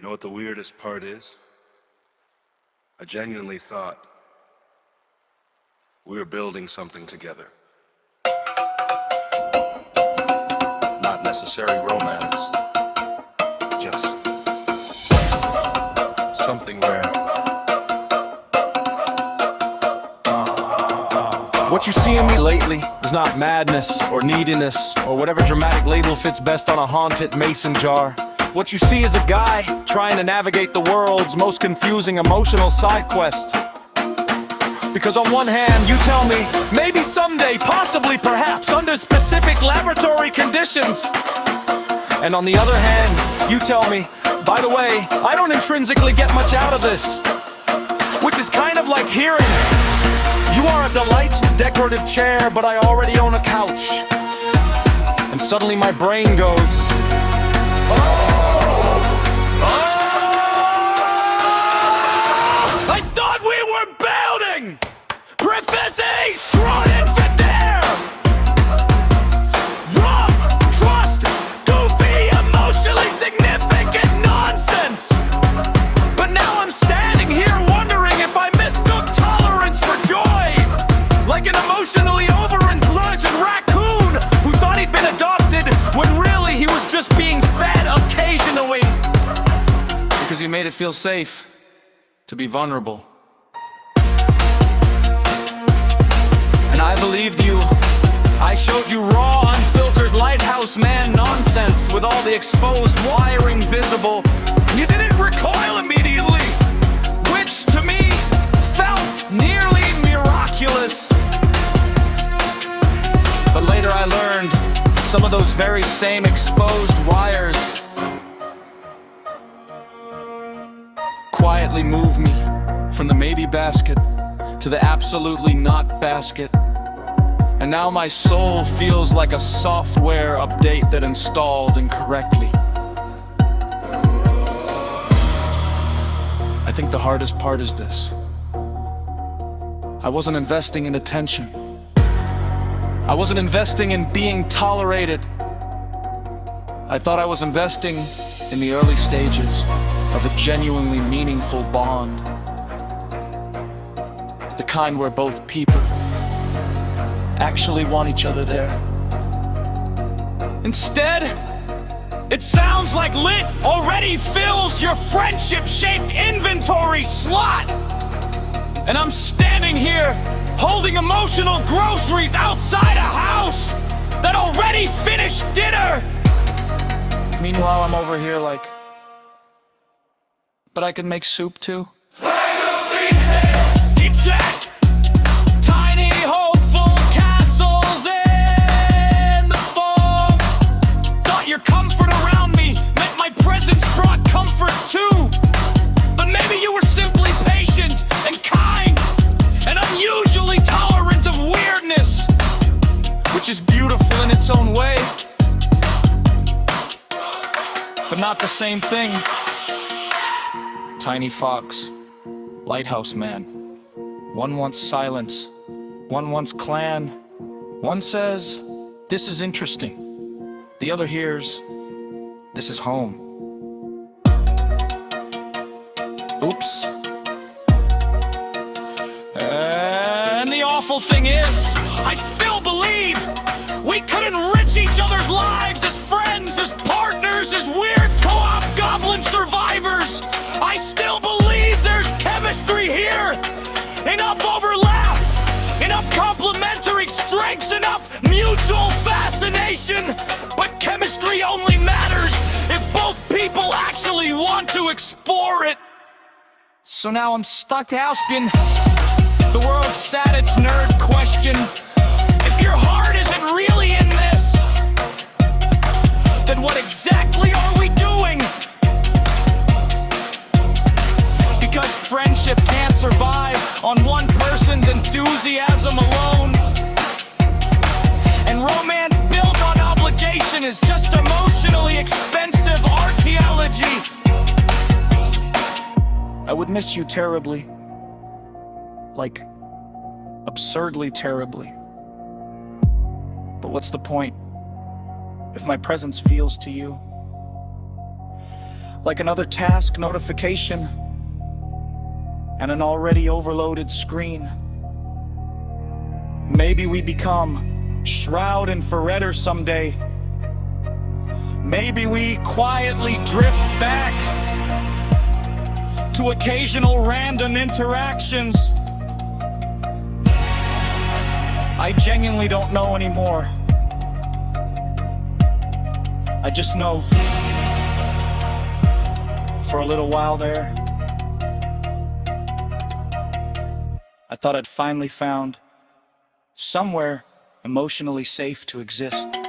know what the weirdest part is? I genuinely thought we were building something together. Not necessary romance, just something where what you see in me lately is not madness or neediness or whatever dramatic label fits best on a haunted mason jar. What you see is a guy trying to navigate the world's most confusing emotional side quest. Because on one hand, you tell me, maybe someday, possibly, perhaps, under specific laboratory conditions. And on the other hand, you tell me, by the way, I don't intrinsically get much out of this. Which is kind of like hearing, you are a delightful decorative chair, but I already own a couch. And suddenly my brain goes, I thought we were building PRE-FIZZY, SHROUD and FEREDIR. Rough, trust, goofy, emotionally significant nonsense. But now I'm standing here wondering if I mistook tolerance for joy, like an emotionally overindulgent raccoon who thought he'd been adopted when really he was just being fed occasionally because he made it feel safe to be vulnerable. And I believed you. I showed you raw, unfiltered lighthouse man nonsense with all the exposed wiring visible. You didn't recoil immediately, which to me felt nearly miraculous. But later I learned some of those very same exposed wires quietly move me from the maybe basket to the absolutely not basket. And now my soul feels like a software update that installed incorrectly. I think the hardest part is this. I wasn't investing in attention. I wasn't investing in being tolerated. I thought I was investing in the early stages of a genuinely meaningful bond. The kind where both people actually want each other there. Instead, it sounds like lit already fills your friendship-shaped inventory slot. And I'm standing here holding emotional groceries outside a house that already finished dinner. Meanwhile, I'm over here like, but I can make soup too. Exact. Tiny hopeful castles in the fog. Thought your comfort around me meant my presence brought comfort too. But maybe you were simply patient and kind and unusually tolerant of weirdness, which is beautiful in its own way, but not the same thing. Tiny fox, lighthouse man. One wants silence, one wants clan. One says, this is interesting. The other hears, this is home. Oops. And the awful thing is, I still believe we could enrich each other's lives as friends, as partners, as weird co-op goblin survivors. I still believe there's chemistry here. Enough overlap, enough complementary strengths, enough mutual fascination. But chemistry only matters if both people actually want to explore it. So now I'm stuck asking the world's saddest nerd question. If your heart isn't really in this, then what exactly are we doing? Because friendship can't survive on one person's enthusiasm alone. And romance built on obligation is just emotionally expensive archaeology. I would miss you terribly. Like, absurdly terribly. But what's the point if my presence feels to you like another task notification and an already overloaded screen. Maybe we become SHROUD and FEREDIR someday. Maybe we quietly drift back to occasional random interactions. I genuinely don't know anymore. I just know, for a little while there, I thought I'd finally found somewhere emotionally safe to exist.